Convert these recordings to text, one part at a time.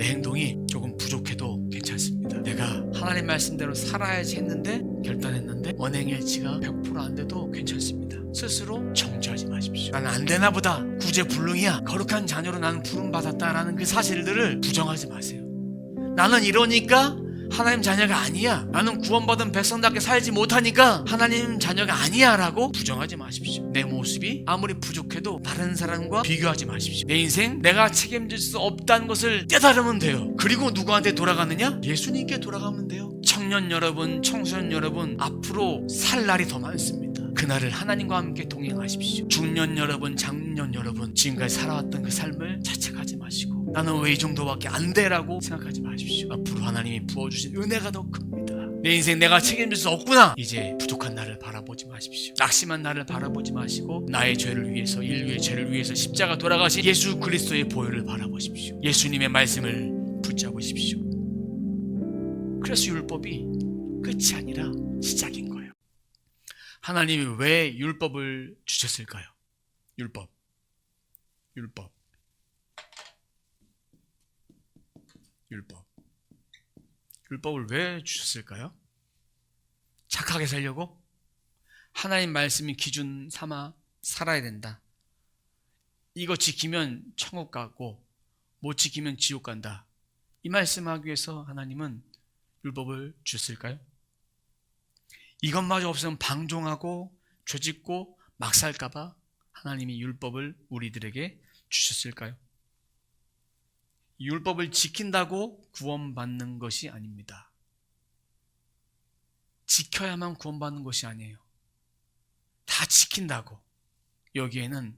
내 행동이 조금 부족해도 괜찮습니다. 내가 하나님 말씀대로 살아야지 했는데 결단했는데 언행일치가 100% 안 돼도 괜찮습니다. 스스로 정죄하지 마십시오. 나는 안 되나 보다, 구제불능이야, 거룩한 자녀로 나는 부름받았다라는 그 사실들을 부정하지 마세요. 나는 이러니까 하나님 자녀가 아니야, 나는 구원받은 백성답게 살지 못하니까 하나님 자녀가 아니야 라고 부정하지 마십시오. 내 모습이 아무리 부족해도 다른 사람과 비교하지 마십시오. 내 인생 내가 책임질 수 없다는 것을 깨달으면 돼요. 그리고 누구한테 돌아가느냐? 예수님께 돌아가면 돼요. 청년 여러분, 청소년 여러분, 앞으로 살 날이 더 많습니다. 그날을 하나님과 함께 동행하십시오. 중년 여러분, 장년 여러분, 지금까지 살아왔던 그 삶을 자책하지 마시고 나는 왜 이 정도밖에 안 돼라고 생각하지 마십시오. 앞으로 하나님이 부어주신 은혜가 더 큽니다. 내 인생 내가 책임질 수 없구나, 이제 부족한 나를 바라보지 마십시오. 낙심한 나를 바라보지 마시고 나의 죄를 위해서, 인류의 죄를 위해서 십자가 돌아가신 예수 그리스도의 보혈을 바라보십시오. 예수님의 말씀을 붙잡으십시오. 그래서 율법이 끝이 아니라 시작인 거예요. 하나님이 왜 율법을 주셨을까요? 율법을 왜 주셨을까요? 착하게 살려고? 하나님 말씀이 기준 삼아 살아야 된다. 이거 지키면 천국 가고 못 지키면 지옥 간다. 이 말씀하기 위해서 하나님은 율법을 주셨을까요? 이것마저 없으면 방종하고 죄짓고 막 살까봐 하나님이 율법을 우리들에게 주셨을까요? 율법을 지킨다고 구원받는 것이 아닙니다. 지켜야만 구원받는 것이 아니에요. 다 지킨다고. 여기에는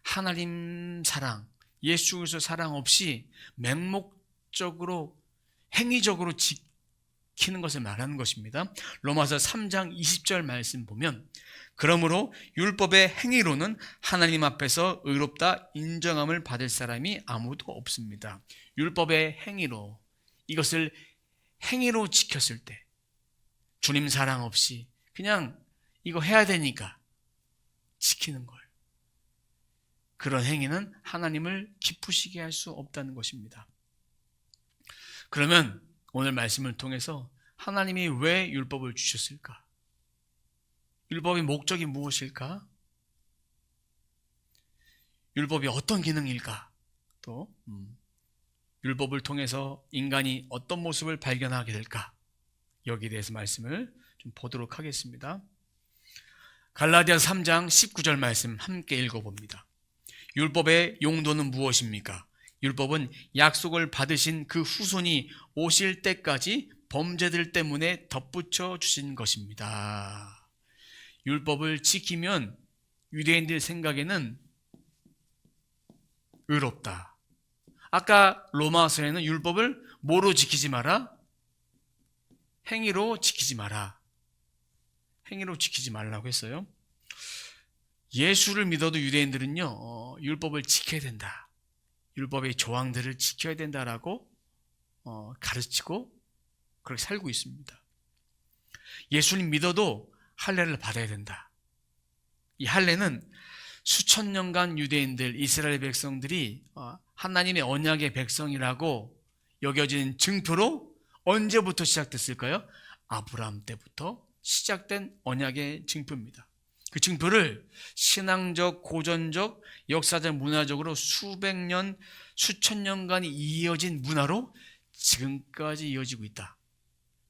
하나님 사랑, 예수 그리스도 사랑 없이 맹목적으로 행위적으로 지키는 것을 말하는 것입니다. 로마서 3장 20절 말씀 보면, 그러므로 율법의 행위로는 하나님 앞에서 의롭다 인정함을 받을 사람이 아무도 없습니다. 율법의 행위로, 이것을 행위로 지켰을 때, 주님 사랑 없이 그냥 이거 해야 되니까 지키는 거예요. 그런 행위는 하나님을 기쁘시게 할 수 없다는 것입니다. 그러면 오늘 말씀을 통해서 하나님이 왜 율법을 주셨을까? 율법의 목적이 무엇일까? 율법이 어떤 기능일까? 또 율법을 통해서 인간이 어떤 모습을 발견하게 될까? 여기에 대해서 말씀을 좀 보도록 하겠습니다. 갈라디아서 3장 19절 말씀 함께 읽어봅니다. 율법의 용도는 무엇입니까? 율법은 약속을 받으신 그 후손이 오실 때까지 범죄들 때문에 덧붙여 주신 것입니다. 율법을 지키면 유대인들 생각에는 의롭다. 아까 로마서에는 율법을 뭐로 지키지 마라? 행위로 지키지 마라. 행위로 지키지 말라고 했어요. 예수를 믿어도 유대인들은요, 율법을 지켜야 된다, 율법의 조항들을 지켜야 된다라고 가르치고 그렇게 살고 있습니다. 예수님 믿어도 할례를 받아야 된다. 이 할례는 수천 년간 유대인들, 이스라엘 백성들이 하나님의 언약의 백성이라고 여겨진 증표로 언제부터 시작됐을까요? 아브라함 때부터 시작된 언약의 증표입니다. 그 증표를 신앙적, 고전적, 역사적, 문화적으로 수백 년, 수천 년간이 이어진 문화로 지금까지 이어지고 있다.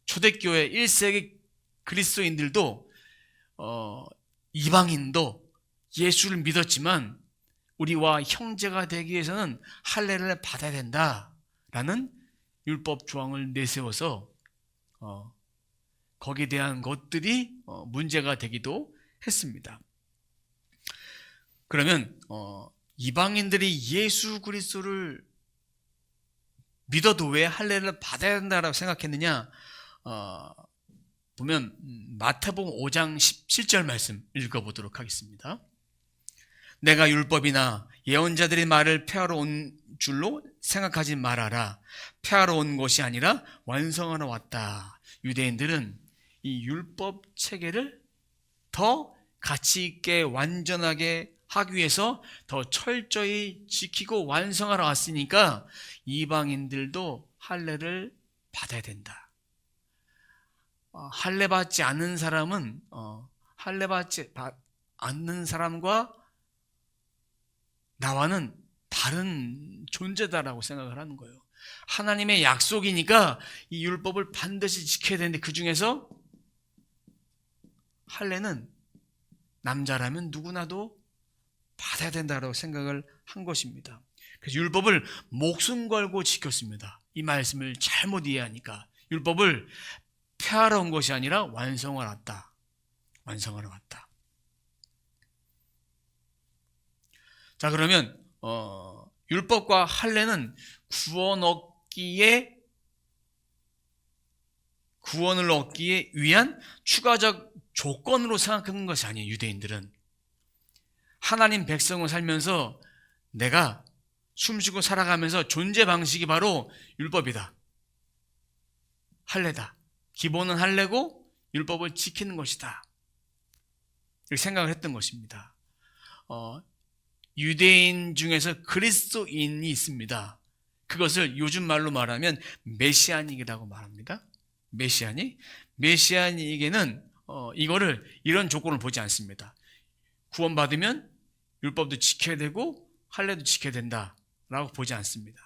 초대교회 1세기 그리스도인들도 이방인도 예수를 믿었지만 우리와 형제가 되기 위해서는 할례를 받아야 된다라는 율법 조항을 내세워서 거기에 대한 것들이 문제가 되기도 했습니다. 그러면 이방인들이 예수 그리스도를 믿어도 왜 할례를 받아야 된다라고 생각했느냐? 보면 마태복음 5장 17절 말씀 읽어보도록 하겠습니다. 내가 율법이나 예언자들의 말을 폐하러 온 줄로 생각하지 말아라. 폐하러 온 것이 아니라 완성하러 왔다. 유대인들은 이 율법 체계를 더 가치 있게 완전하게 하기 위해서 더 철저히 지키고 완성하러 왔으니까 이방인들도 할례를 받아야 된다. 할례 받지 않는 사람은 할례 받지 않는 사람과 나와는 다른 존재다라고 생각을 하는 거예요. 하나님의 약속이니까 이 율법을 반드시 지켜야 되는데 그 중에서 할례는 남자라면 누구나도 받아야 된다고 생각을 한 것입니다. 그래서 율법을 목숨 걸고 지켰습니다. 이 말씀을 잘못 이해하니까 율법을 폐하러 온 것이 아니라 완성하러 왔다. 완성하러 왔다. 자, 그러면 율법과 할례는 구원을 얻기에 위한 추가적 조건으로 생각하는 것이 아니에요. 유대인들은 하나님 백성을 살면서 내가 숨쉬고 살아가면서 존재 방식이 바로 율법이다. 할례다. 기본은 할례고 율법을 지키는 것이다. 이렇게 생각을 했던 것입니다. 유대인 중에서 그리스도인이 있습니다. 그것을 요즘 말로 말하면 메시아닉이라고 말합니다. 메시아닉에게는 이거를 이런 조건을 보지 않습니다. 구원받으면 율법도 지켜야 되고 할례도 지켜야 된다라고 보지 않습니다.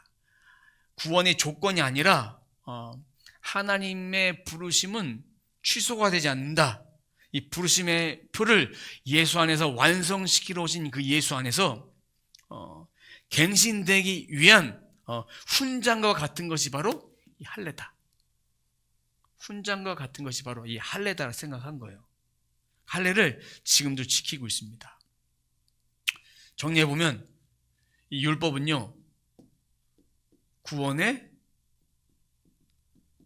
구원의 조건이 아니라 하나님의 부르심은 취소가 되지 않는다. 이 부르심의 표를 예수 안에서 완성시키러 오신 그 예수 안에서 갱신되기 위한 훈장과 같은 것이 바로 이 할례다. 훈장과 같은 것이 바로 이 할례다 생각한 거예요. 할례를 지금도 지키고 있습니다. 정리해보면 이 율법은요, 구원의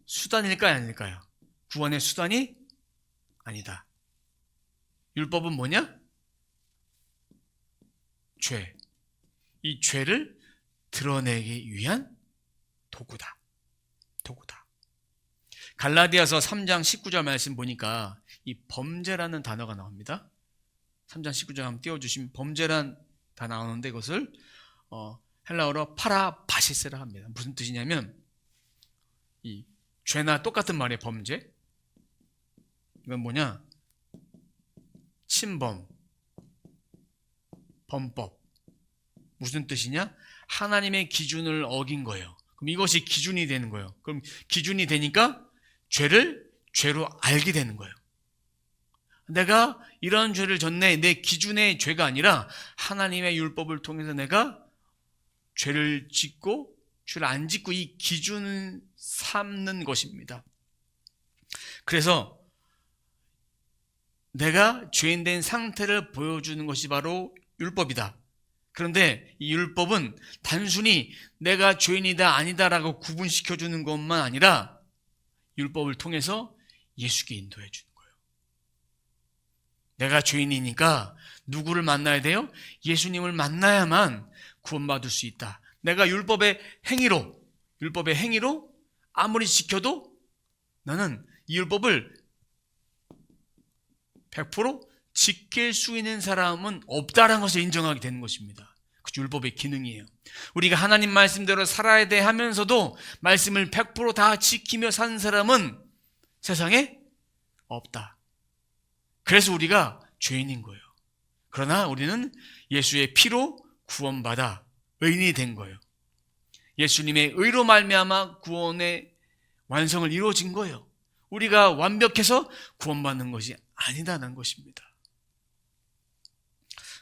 수단일까요, 아닐까요? 구원의 수단이 아니다. 율법은 뭐냐? 죄. 이 죄를 드러내기 위한 도구다. 갈라디아서 3장 19절 말씀 보니까 이 범죄라는 단어가 나옵니다. 3장 19절 한번 띄워주시면 범죄란 다 나오는데 이것을 헬라어로 파라바시스라 합니다. 무슨 뜻이냐면 이 죄나 똑같은 말이에요. 범죄. 이건 뭐냐? 침범, 범법. 무슨 뜻이냐? 하나님의 기준을 어긴 거예요. 그럼 이것이 기준이 되는 거예요. 그럼 기준이 되니까 죄를 죄로 알게 되는 거예요. 내가 이런 죄를 졌네. 내 기준의 죄가 아니라 하나님의 율법을 통해서 내가 죄를 짓고 죄를 안 짓고 이 기준을 삼는 것입니다. 그래서 내가 죄인 된 상태를 보여주는 것이 바로 율법이다. 그런데 이 율법은 단순히 내가 죄인이다 아니다라고 구분시켜주는 것만 아니라 율법을 통해서 예수께 인도해 주는 거예요. 내가 죄인이니까 누구를 만나야 돼요? 예수님을 만나야만 구원받을 수 있다. 내가 율법의 행위로 아무리 지켜도 나는 이 율법을 100% 지킬 수 있는 사람은 없다라는 것을 인정하게 되는 것입니다. 그 율법의 기능이에요. 우리가 하나님 말씀대로 살아야 돼 하면서도 말씀을 100% 다 지키며 사는 사람은 세상에 없다. 그래서 우리가 죄인인 거예요. 그러나 우리는 예수의 피로 구원받아 의인이 된 거예요. 예수님의 의로 말미암아 구원의 완성을 이루어진 거예요. 우리가 완벽해서 구원받는 것이 아니다는 것입니다.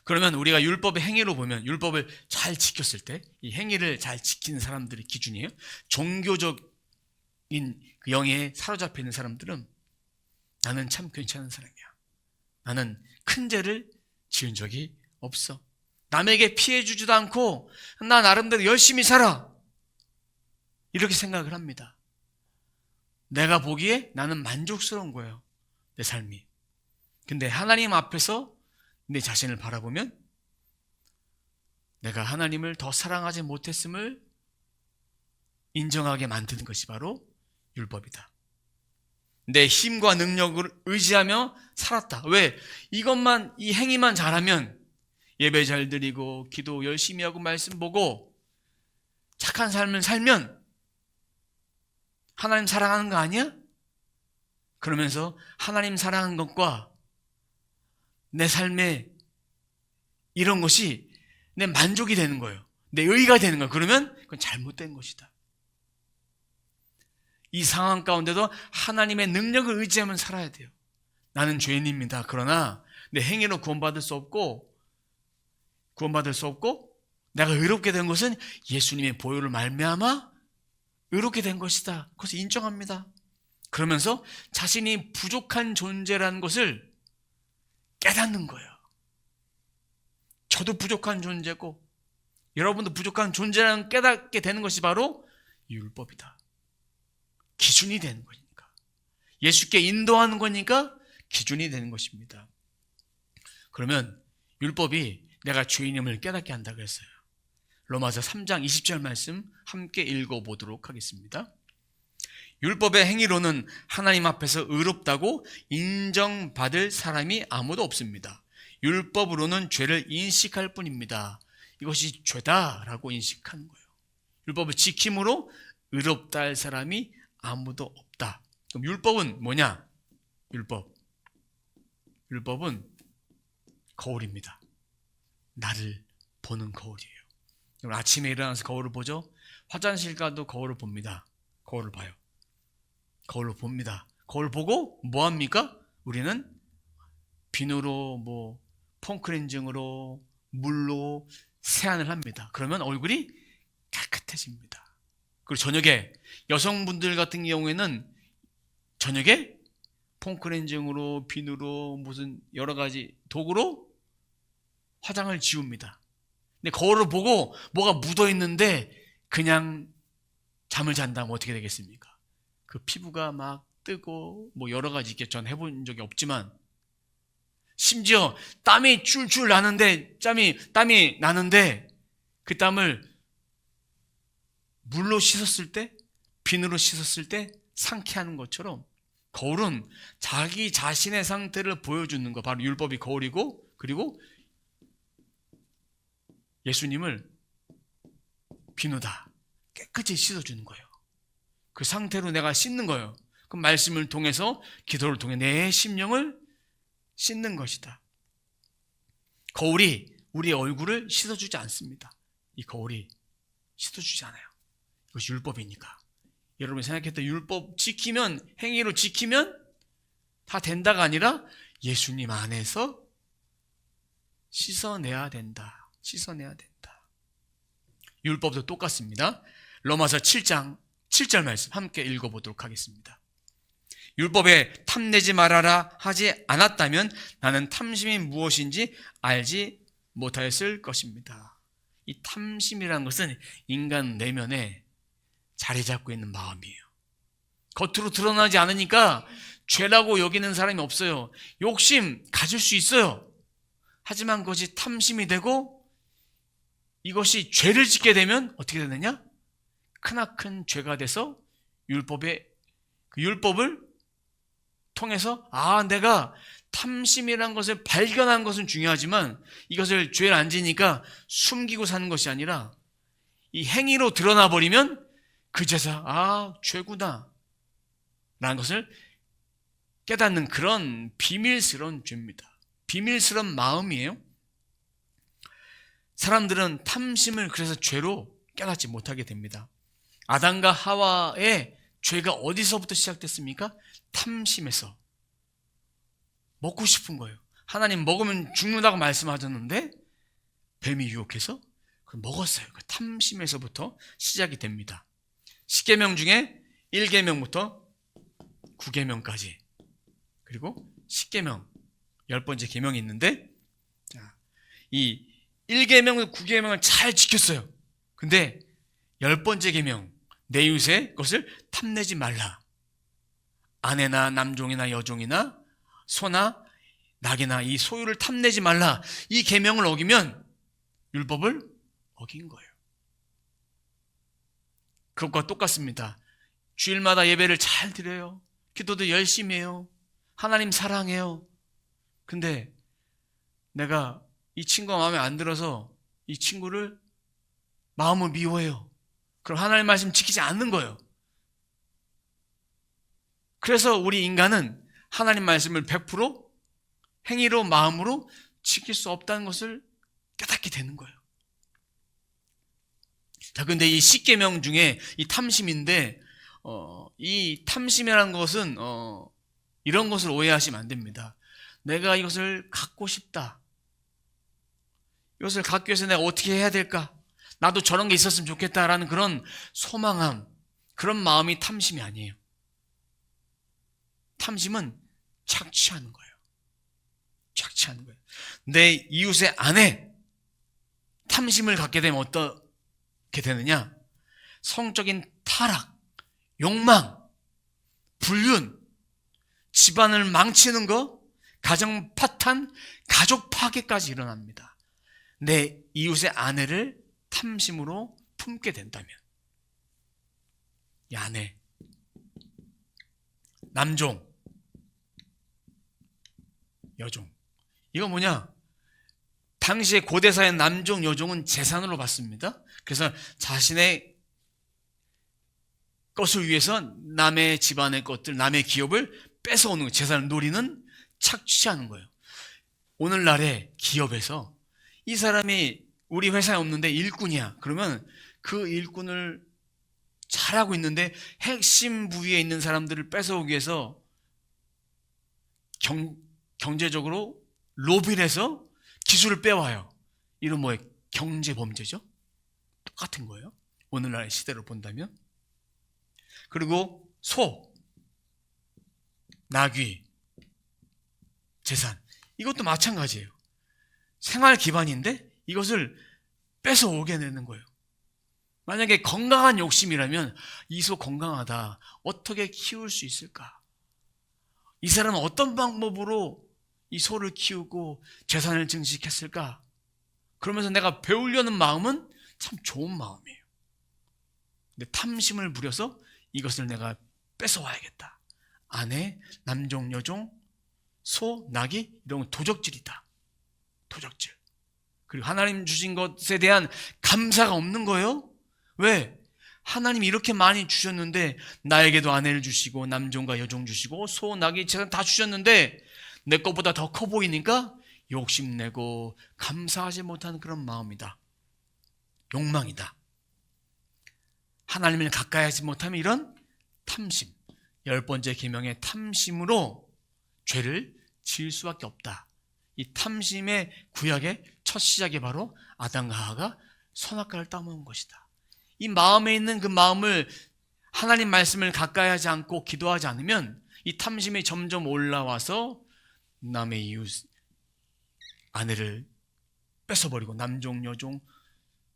그러면 우리가 율법의 행위로 보면 율법을 잘 지켰을 때 이 행위를 잘 지키는 사람들의 기준이에요. 종교적인 그 영에 사로잡혀 있는 사람들은 나는 참 괜찮은 사람이야. 나는 큰 죄를 지은 적이 없어. 남에게 피해 주지도 않고 나 나름대로 열심히 살아. 이렇게 생각을 합니다. 내가 보기에 나는 만족스러운 거예요. 내 삶이. 근데 하나님 앞에서 내 자신을 바라보면 내가 하나님을 더 사랑하지 못했음을 인정하게 만드는 것이 바로 율법이다. 내 힘과 능력을 의지하며 살았다. 왜? 이 행위만 잘하면 예배 잘 드리고 기도 열심히 하고 말씀 보고 착한 삶을 살면 하나님 사랑하는 거 아니야? 그러면서 하나님 사랑하는 것과 내 삶에 이런 것이 내 만족이 되는 거예요. 내 의의가 되는 거예요. 그러면 그건 잘못된 것이다. 이 상황 가운데도 하나님의 능력을 의지하면 살아야 돼요. 나는 죄인입니다. 그러나 내 행위로 구원받을 수 없고 내가 의롭게 된 것은 예수님의 보혈을 말미암아 의롭게 된 것이다. 그것을 인정합니다. 그러면서 자신이 부족한 존재라는 것을 깨닫는 거예요. 저도 부족한 존재고 여러분도 부족한 존재라는 깨닫게 되는 것이 바로 율법이다. 기준이 되는 거니까. 예수께 인도하는 거니까 기준이 되는 것입니다. 그러면 율법이 내가 죄인임을 깨닫게 한다 그랬어요. 로마서 3장 20절 말씀 함께 읽어보도록 하겠습니다. 율법의 행위로는 하나님 앞에서 의롭다고 인정받을 사람이 아무도 없습니다. 율법으로는 죄를 인식할 뿐입니다. 이것이 죄다라고 인식하는 거예요. 율법을 지킴으로 의롭다 할 사람이 아무도 없다. 그럼 율법은 뭐냐? 율법은 거울입니다. 나를 보는 거울이에요. 여러분 아침에 일어나서 거울을 보죠? 화장실 가도 거울을 봅니다. 거울을 봐요. 거울로 봅니다. 거울 보고 뭐 합니까? 우리는 비누로 폼클렌징으로 물로 세안을 합니다. 그러면 얼굴이 깨끗해집니다. 그리고 저녁에 여성분들 같은 경우에는 저녁에 폼클렌징으로 비누로 무슨 여러 가지 도구로 화장을 지웁니다. 근데 거울을 보고 뭐가 묻어 있는데 그냥 잠을 잔다면 어떻게 되겠습니까? 그 피부가 막 뜨고 여러 가지 있겠죠. 전 해본 적이 없지만 심지어 땀이 줄줄 나는데 땀이 나는데 그 땀을 물로 씻었을 때 비누로 씻었을 때 상쾌하는 것처럼 거울은 자기 자신의 상태를 보여주는 거 바로 율법이 거울이고 그리고 예수님을 비누다 깨끗이 씻어주는 거예요. 그 상태로 내가 씻는 거예요. 그 말씀을 통해서 기도를 통해 내 심령을 씻는 것이다. 거울이 우리의 얼굴을 씻어주지 않습니다. 이 거울이 씻어주지 않아요. 이것이 율법이니까. 여러분이 생각했던 율법 지키면 행위로 지키면 다 된다가 아니라 예수님 안에서 씻어내야 된다. 율법도 똑같습니다. 로마서 7장 7절 말씀 함께 읽어보도록 하겠습니다. 율법에 탐내지 말아라 하지 않았다면 나는 탐심이 무엇인지 알지 못하였을 것입니다. 이 탐심이라는 것은 인간 내면에 자리 잡고 있는 마음이에요. 겉으로 드러나지 않으니까 죄라고 여기는 사람이 없어요. 욕심 가질 수 있어요. 하지만 그것이 탐심이 되고 이것이 죄를 짓게 되면 어떻게 되느냐? 크나큰 죄가 돼서 율법을 통해서 내가 탐심이라는 것을 발견한 것은 중요하지만 이것을 죄를 안 지니까 숨기고 사는 것이 아니라 이 행위로 드러나 버리면 그제서 죄구나 라는 것을 깨닫는 그런 비밀스러운 죄입니다. 비밀스러운 마음이에요. 사람들은 탐심을 그래서 죄로 깨닫지 못하게 됩니다. 아담과 하와의 죄가 어디서부터 시작됐습니까? 탐심에서. 먹고 싶은 거예요. 하나님 먹으면 죽는다고 말씀하셨는데 뱀이 유혹해서 먹었어요. 그 탐심에서부터 시작이 됩니다. 10계명 중에 1계명부터 9계명까지 그리고 10계명 10번째 계명이 있는데 이 1계명, 9계명을 잘 지켰어요. 근데 10번째 계명 내 이웃의 것을 탐내지 말라. 아내나 남종이나 여종이나 소나 낙이나 이 소유를 탐내지 말라. 이 계명을 어기면 율법을 어긴 거예요. 그것과 똑같습니다. 주일마다 예배를 잘 드려요. 기도도 열심히 해요. 하나님 사랑해요. 근데 내가 이 친구가 마음에 안 들어서 이 친구를 마음을 미워해요. 그럼 하나님의 말씀 지키지 않는 거예요. 그래서 우리 인간은 하나님 말씀을 100% 행위로 마음으로 지킬 수 없다는 것을 깨닫게 되는 거예요. 자, 근데 이 10계명 중에 이 탐심인데 이 탐심이라는 것은 이런 것을 오해하시면 안 됩니다. 내가 이것을 갖고 싶다. 이것을 갖기 위해서 내가 어떻게 해야 될까? 나도 저런 게 있었으면 좋겠다라는 그런 소망함, 그런 마음이 탐심이 아니에요. 탐심은 착취하는 거예요. 착취하는 거예요. 내 이웃의 안에 탐심을 갖게 되면 어떻게 되느냐? 성적인 타락, 욕망, 불륜, 집안을 망치는 거, 가정 파탄, 가족 파괴까지 일어납니다. 내 이웃의 아내를 탐심으로 품게 된다면, 이 아내, 남종, 여종, 이거 뭐냐? 당시에 고대사의 남종, 여종은 재산으로 봤습니다. 그래서 자신의 것을 위해서 남의 집안의 것들, 남의 기업을 뺏어오는 거예요. 재산을 노리는, 착취하는 거예요. 오늘날의 기업에서 이 사람이 우리 회사에 없는데 일꾼이야. 그러면 그 일꾼을 잘하고 있는데 핵심 부위에 있는 사람들을 뺏어오기 위해서 경제적으로 로비를 해서 기술을 빼와요. 이런 뭐예요? 경제범죄죠. 똑같은 거예요. 오늘날의 시대를 본다면. 그리고 소, 나귀, 재산, 이것도 마찬가지예요. 생활 기반인데 이것을 뺏어오게 되는 거예요. 만약에 건강한 욕심이라면 이 소 건강하다, 어떻게 키울 수 있을까? 이 사람은 어떤 방법으로 이 소를 키우고 재산을 증식했을까? 그러면서 내가 배우려는 마음은 참 좋은 마음이에요. 근데 탐심을 부려서 이것을 내가 뺏어와야겠다. 아내, 남종, 여종, 소, 나귀, 이런 건 도적질이다. 도적질. 그리고 하나님 주신 것에 대한 감사가 없는 거예요. 왜? 하나님이 이렇게 많이 주셨는데, 나에게도 아내를 주시고 남종과 여종 주시고 소, 나귀, 재산 다 주셨는데 내 것보다 더 커 보이니까 욕심내고 감사하지 못하는 그런 마음이다. 욕망이다. 하나님을 가까이 하지 못하면 이런 탐심, 10번째 계명의 탐심으로 죄를 지을 수밖에 없다. 이 탐심의 구약의 첫 시작이 바로 아담과 하와가 선악과를 따먹은 것이다. 이 마음에 있는 그 마음을, 하나님 말씀을 가까이 하지 않고 기도하지 않으면 이 탐심이 점점 올라와서 남의 이웃 아내를 뺏어버리고 남종, 여종,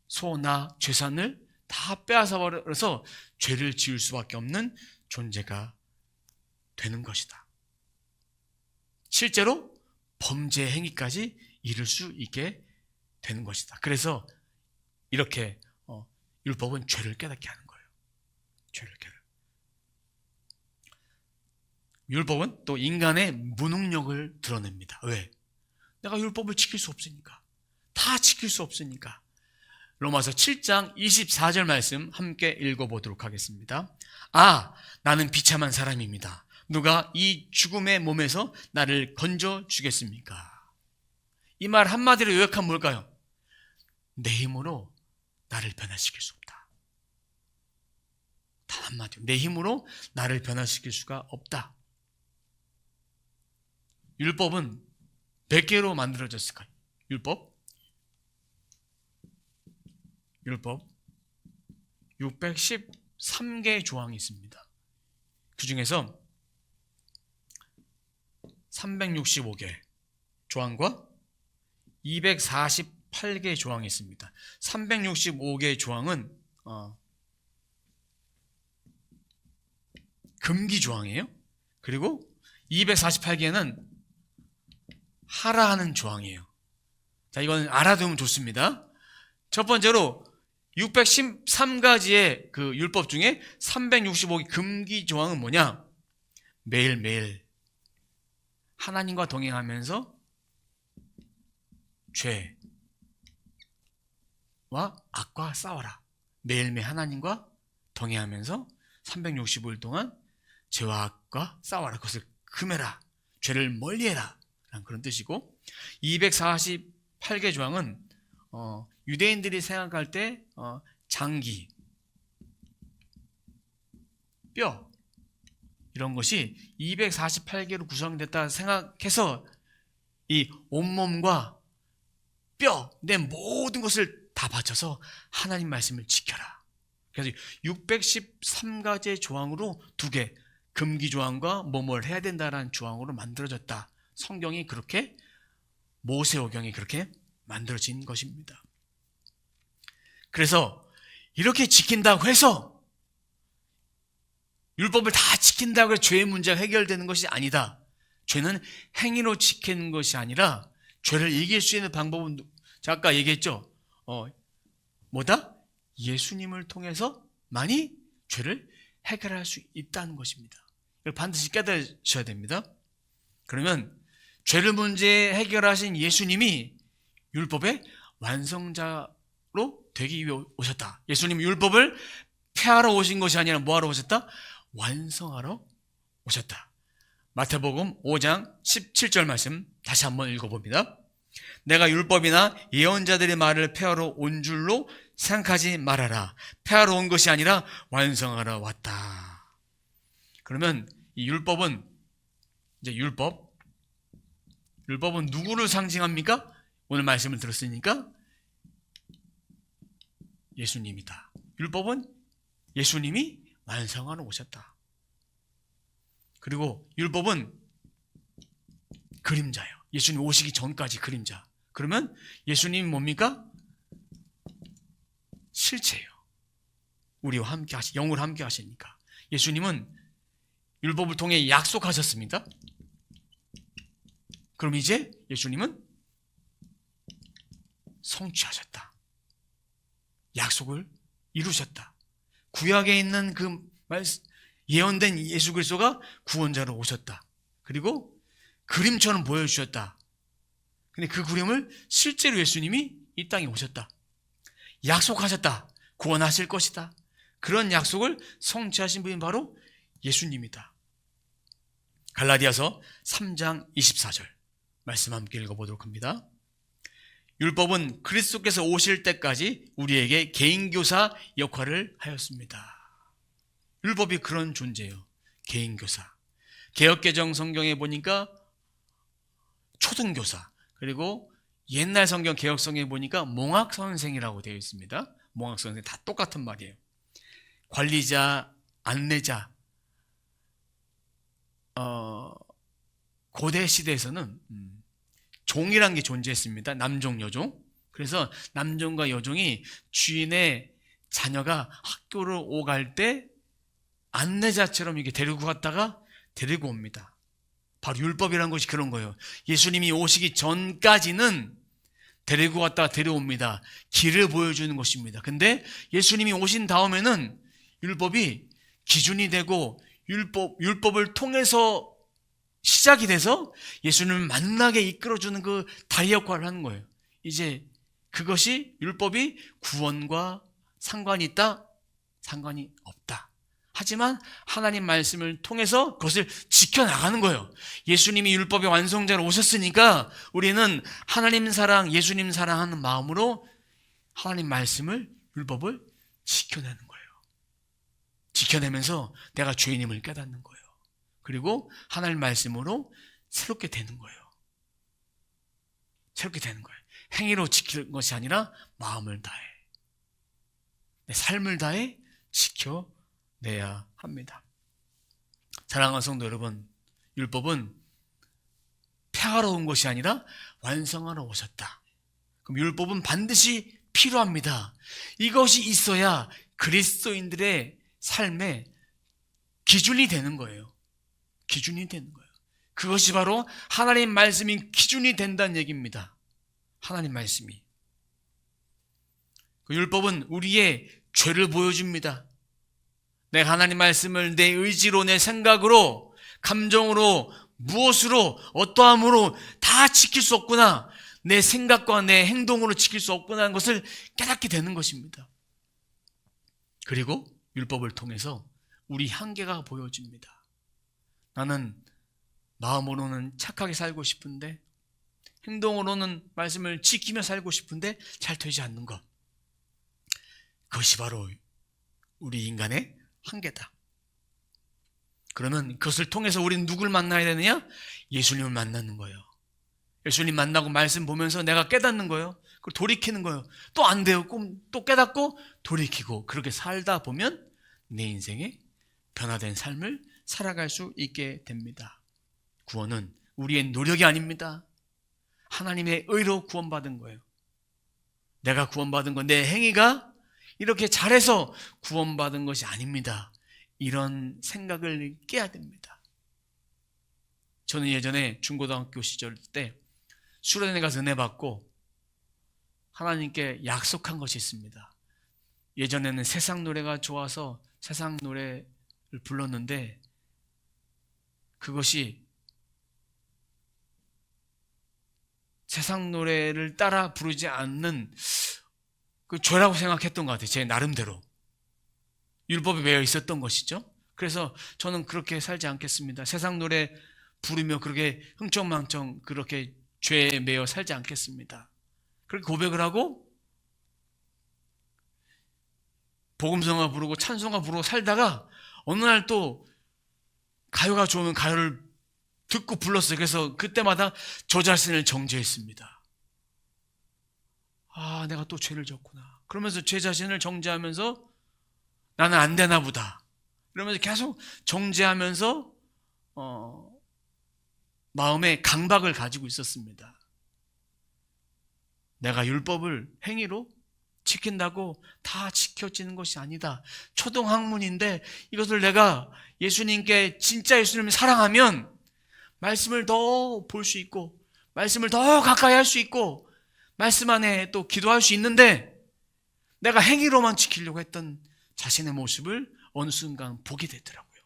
소, 나, 재산을 다 빼앗아 버려서 죄를 지을 수밖에 없는 존재가 되는 것이다. 실제로 범죄 행위까지 이룰 수 있게 되는 것이다. 그래서 이렇게 율법은 죄를 깨닫게 하는 거예요. 죄를 깨닫게. 율법은 또 인간의 무능력을 드러냅니다. 왜? 내가 율법을 지킬 수 없으니까. 다 지킬 수 없으니까. 로마서 7장 24절 말씀 함께 읽어보도록 하겠습니다. 아, 나는 비참한 사람입니다. 누가 이 죽음의 몸에서 나를 건져주겠습니까? 이 말 한마디로 요약하면 뭘까요? 내 힘으로 나를 변화시킬 수 없다. 단 한마디로, 내 힘으로 나를 변화시킬 수가 없다. 율법은 몇 개로 만들어졌을까요? 율법 613개의 조항이 있습니다. 그 중에서 365개 조항과 248개의 조항이 있습니다. 365개의 조항은 금기 조항이에요. 그리고 248개는 하라 하는 조항이에요. 자, 이건 알아두면 좋습니다. 첫 번째로 613가지의 그 율법 중에 365개 금기 조항은 뭐냐? 매일매일 하나님과 동행하면서 죄와 악과 싸워라. 매일매일 하나님과 동행하면서 365일 동안 죄와 악과 싸워라. 그것을 금해라. 죄를 멀리해라. 그런 뜻이고, 248개 조항은 유대인들이 생각할 때 장기, 뼈 이런 것이 248개로 구성됐다 생각해서 이 온몸과 뼈, 내 모든 것을 다 바쳐서 하나님 말씀을 지켜라. 그래서 613가지의 조항으로 2개, 금기 조항과 뭐뭘 해야 된다라는 조항으로 만들어졌다. 성경이 그렇게, 모세오경이 그렇게 만들어진 것입니다. 그래서 이렇게 지킨다고 해서, 율법을 다 지킨다고 해서 죄의 문제가 해결되는 것이 아니다. 죄는 행위로 지키는 것이 아니라, 죄를 이길 수 있는 방법은 제가 아까 얘기했죠. 뭐다? 예수님을 통해서만이 죄를 해결할 수 있다는 것입니다. 이걸 반드시 깨달으셔야 됩니다. 그러면 죄를 문제 해결하신 예수님이 율법의 완성자로 되기 위해 오셨다. 예수님이 율법을 폐하러 오신 것이 아니라 뭐하러 오셨다? 완성하러 오셨다. 마태복음 5장 17절 말씀 다시 한번 읽어봅니다. 내가 율법이나 예언자들의 말을 폐하러 온 줄로 생각하지 말아라. 폐하러 온 것이 아니라 완성하러 왔다. 그러면 이 율법은, 이제 율법은 누구를 상징합니까? 오늘 말씀을 들었으니까 예수님이다. 율법은 예수님이 완성하러 오셨다. 그리고 율법은 그림자예요. 예수님 오시기 전까지 그림자. 그러면 예수님이 뭡니까? 실체예요. 우리와 함께 영으로 함께 하시니까. 예수님은 율법을 통해 약속하셨습니다. 그럼 이제 예수님은 성취하셨다. 약속을 이루셨다. 구약에 있는 그 예언된 예수 그리스도가 구원자로 오셨다. 그리고 그림처럼 보여주셨다. 근데 그 그림을 실제로 예수님이 이 땅에 오셨다. 약속하셨다. 구원하실 것이다. 그런 약속을 성취하신 분이 바로 예수님이다. 갈라디아서 3장 24절 말씀 함께 읽어보도록 합니다. 율법은 그리스도께서 오실 때까지 우리에게 개인교사 역할을 하였습니다. 율법이 그런 존재예요. 개인교사. 개역개정 성경에 보니까 초등교사, 그리고 옛날 성경 개역성경에 보니까 몽학선생이라고 되어 있습니다. 몽학선생 다 똑같은 말이에요. 관리자, 안내자. 고대 시대에서는 종이란 게 존재했습니다. 남종, 여종. 그래서 남종과 여종이 주인의 자녀가 학교를 오갈 때 안내자처럼 이렇게 데리고 갔다가 데리고 옵니다. 바로 율법이라는 것이 그런 거예요. 예수님이 오시기 전까지는 데리고 갔다가 데려옵니다. 길을 보여주는 것입니다. 근데 예수님이 오신 다음에는 율법이 기준이 되고 율법을 통해서 시작이 돼서 예수님을 만나게 이끌어주는 그 다리 역할을 하는 거예요. 이제 그것이 율법이 구원과 상관이 있다? 상관이 없다. 하지만 하나님 말씀을 통해서 그것을 지켜나가는 거예요. 예수님이 율법의 완성자로 오셨으니까 우리는 하나님 사랑, 예수님 사랑하는 마음으로 하나님 말씀을, 율법을 지켜내는 거예요. 지켜내면서 내가 죄인임을 깨닫는 거예요. 그리고 하나님 말씀으로 새롭게 되는 거예요. 새롭게 되는 거예요. 행위로 지킬 것이 아니라 마음을 다해, 내 삶을 다해 지켜내야 합니다. 사랑하는 성도 여러분, 율법은 폐하러 온 것이 아니라 완성하러 오셨다. 그럼 율법은 반드시 필요합니다. 이것이 있어야 그리스도인들의 삶의 기준이 되는 거예요. 기준이 되는 거예요. 그것이 바로 하나님 말씀이 기준이 된다는 얘기입니다. 하나님 말씀이. 그 율법은 우리의 죄를 보여줍니다. 내가 하나님 말씀을 내 의지로, 내 생각으로, 감정으로, 무엇으로, 어떠함으로 다 지킬 수 없구나. 내 생각과 내 행동으로 지킬 수 없구나 하는 것을 깨닫게 되는 것입니다. 그리고 율법을 통해서 우리 한계가 보여집니다. 나는 마음으로는 착하게 살고 싶은데, 행동으로는 말씀을 지키며 살고 싶은데 잘 되지 않는 것. 그것이 바로 우리 인간의 한계다. 그러면 그것을 통해서 우리는 누굴 만나야 되느냐? 예수님을 만나는 거예요. 예수님 만나고 말씀 보면서 내가 깨닫는 거예요. 그리고 돌이키는 거예요. 또 안 돼요. 또 깨닫고 돌이키고, 그렇게 살다 보면 내 인생에 변화된 삶을 살아갈 수 있게 됩니다. 구원은 우리의 노력이 아닙니다. 하나님의 의로 구원받은 거예요. 내가 구원받은 건 내 행위가 이렇게 잘해서 구원받은 것이 아닙니다. 이런 생각을 깨야 됩니다. 저는 예전에 중고등학교 시절 때 수련회 가서 은혜 받고 하나님께 약속한 것이 있습니다. 예전에는 세상 노래가 좋아서 세상 노래를 불렀는데, 그것이 세상 노래를 따라 부르지 않는 그 죄라고 생각했던 것 같아요. 제 나름대로 율법에 매여 있었던 것이죠. 그래서 저는 그렇게 살지 않겠습니다. 세상 노래 부르며 그렇게 흥청망청 그렇게 죄에 매여 살지 않겠습니다. 그렇게 고백을 하고 복음성가 부르고 찬송가 부르고 살다가 어느 날 또 가요가 좋으면 가요를 듣고 불렀어요. 그래서 그때마다 저 자신을 정죄했습니다. 아, 내가 또 죄를 졌구나. 그러면서 제 자신을 정죄하면서 나는 안 되나 보다. 그러면서 계속 정죄하면서 마음에 강박을 가지고 있었습니다. 내가 율법을 행위로 지킨다고 다 지켜지는 것이 아니다. 초등학문인데 이것을 내가 예수님께 진짜 예수님을 사랑하면 말씀을 더 볼 수 있고 말씀을 더 가까이 할 수 있고 말씀 안에 또 기도할 수 있는데, 내가 행위로만 지키려고 했던 자신의 모습을 어느 순간 보게 되더라고요.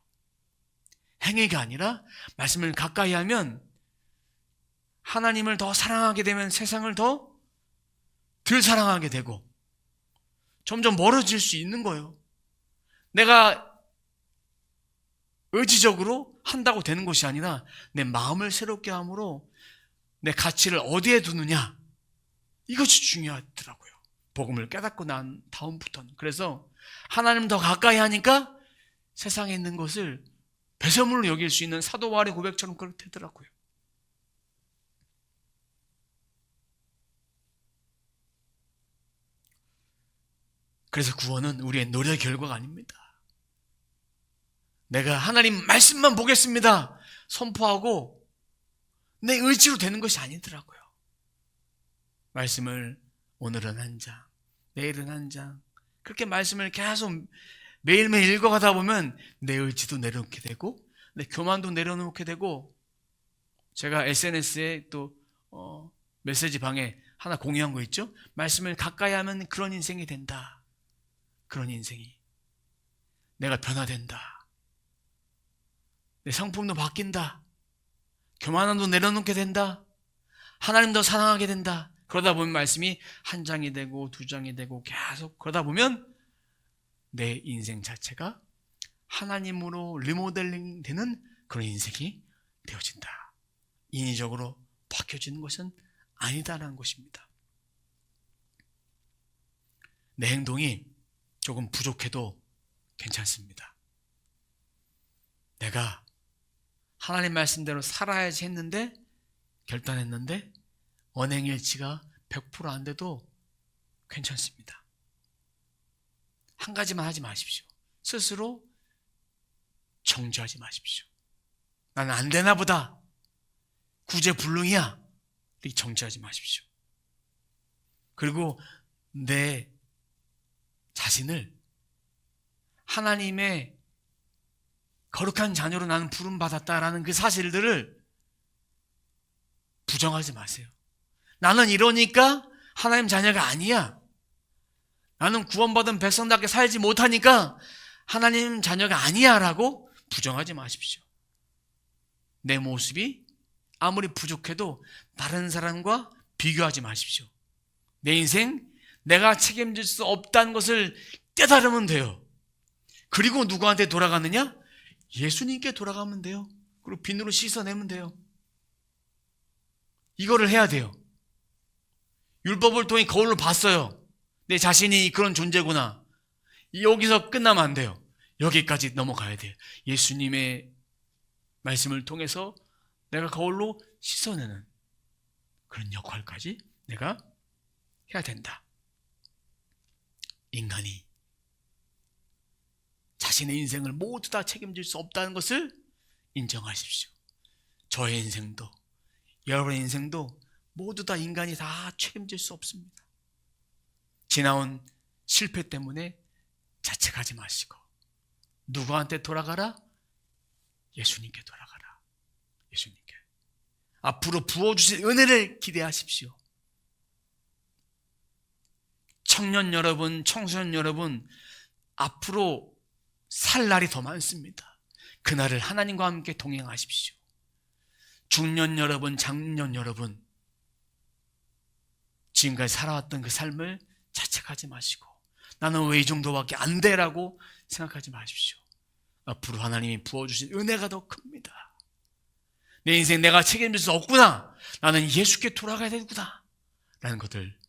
행위가 아니라 말씀을 가까이 하면 하나님을 더 사랑하게 되면 세상을 더 덜 사랑하게 되고 점점 멀어질 수 있는 거예요. 내가 의지적으로 한다고 되는 것이 아니라 내 마음을 새롭게 함으로 내 가치를 어디에 두느냐, 이것이 중요하더라고요. 복음을 깨닫고 난 다음부터는. 그래서 하나님 더 가까이 하니까 세상에 있는 것을 배설물로 여길 수 있는 사도 바울의 고백처럼 그렇게 되더라고요. 그래서 구원은 우리의 노력의 결과가 아닙니다. 내가 하나님 말씀만 보겠습니다 선포하고 내 의지로 되는 것이 아니더라고요. 말씀을 오늘은 한 장, 내일은 한 장, 그렇게 말씀을 계속 매일매일 읽어가다 보면 내 의지도 내려놓게 되고 내 교만도 내려놓게 되고, 제가 SNS에 또 메시지 방에 하나 공유한 거 있죠. 말씀을 가까이 하면 그런 인생이 된다. 그런 인생이, 내가 변화된다, 내 성품도 바뀐다, 교만함도 내려놓게 된다, 하나님 더 사랑하게 된다. 그러다 보면 말씀이 한 장이 되고 두 장이 되고 계속 그러다 보면 내 인생 자체가 하나님으로 리모델링 되는 그런 인생이 되어진다. 인위적으로 바뀌어지는 것은 아니다라는 것입니다. 내 행동이 조금 부족해도 괜찮습니다. 내가 하나님 말씀대로 살아야지 했는데, 결단했는데 언행일치가 100% 안 돼도 괜찮습니다. 한 가지만 하지 마십시오. 스스로 정죄하지 마십시오. 나는 안 되나 보다, 구제불능이야, 이렇게 정죄하지 마십시오. 그리고 내 자신을 하나님의 거룩한 자녀로 나는 부름받았다라는 그 사실들을 부정하지 마세요. 나는 이러니까 하나님 자녀가 아니야, 나는 구원받은 백성답게 살지 못하니까 하나님 자녀가 아니야 라고 부정하지 마십시오. 내 모습이 아무리 부족해도 다른 사람과 비교하지 마십시오. 내 인생 내가 책임질 수 없다는 것을 깨달으면 돼요. 그리고 누구한테 돌아가느냐? 예수님께 돌아가면 돼요. 그리고 비누로 씻어내면 돼요. 이거를 해야 돼요. 율법을 통해 거울로 봤어요. 내 자신이 그런 존재구나. 여기서 끝나면 안 돼요. 여기까지 넘어가야 돼요. 예수님의 말씀을 통해서 내가 거울로 씻어내는 그런 역할까지 내가 해야 된다. 인간이 자신의 인생을 모두 다 책임질 수 없다는 것을 인정하십시오. 저의 인생도 여러분의 인생도 모두 다 인간이 다 책임질 수 없습니다. 지나온 실패 때문에 자책하지 마시고 누구한테 돌아가라? 예수님께 돌아가라. 예수님께. 앞으로 부어주실 은혜를 기대하십시오. 청년 여러분, 청소년 여러분, 앞으로 살 날이 더 많습니다. 그날을 하나님과 함께 동행하십시오. 중년 여러분, 장년 여러분, 지금까지 살아왔던 그 삶을 자책하지 마시고 나는 왜 이 정도밖에 안 돼라고 생각하지 마십시오. 앞으로 하나님이 부어주신 은혜가 더 큽니다. 내 인생 내가 책임질 수 없구나. 나는 예수께 돌아가야 되구나 라는 것을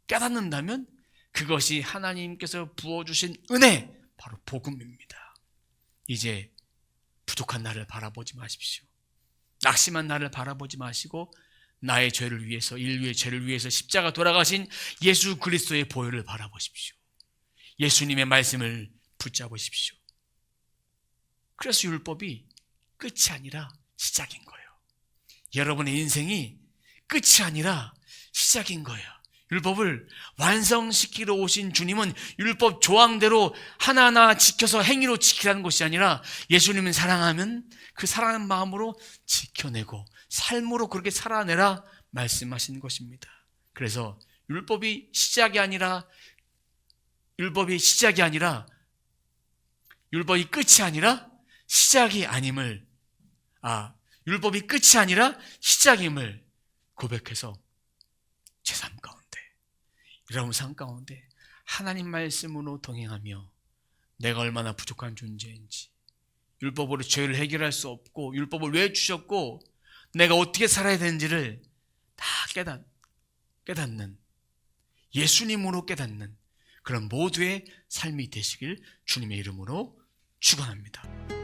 깨닫는다면 그것이 하나님께서 부어주신 은혜, 바로 복음입니다. 이제 부족한 나를 바라보지 마십시오. 낙심한 나를 바라보지 마시고 나의 죄를 위해서, 인류의 죄를 위해서 십자가 돌아가신 예수 그리스도의 보혈을 바라보십시오. 예수님의 말씀을 붙잡으십시오. 그래서 율법이 끝이 아니라 시작인 거예요. 여러분의 인생이 끝이 아니라 시작인 거예요. 율법을 완성시키러 오신 주님은 율법 조항대로 하나하나 지켜서 행위로 지키라는 것이 아니라 예수님은 사랑하면 그 사랑하는 마음으로 지켜내고 삶으로 그렇게 살아내라 말씀하신 것입니다. 그래서 율법이 시작이 아니라 율법이 끝이 아니라 시작이 아님을 율법이 끝이 아니라 시작임을 고백해서 제 삶 가운데, 여러분 삶 가운데 하나님 말씀으로 동행하며 내가 얼마나 부족한 존재인지, 율법으로 죄를 해결할 수 없고 율법을 왜 주셨고 내가 어떻게 살아야 되는지를 다 깨닫는, 예수님으로 깨닫는 그런 모두의 삶이 되시길 주님의 이름으로 축원합니다.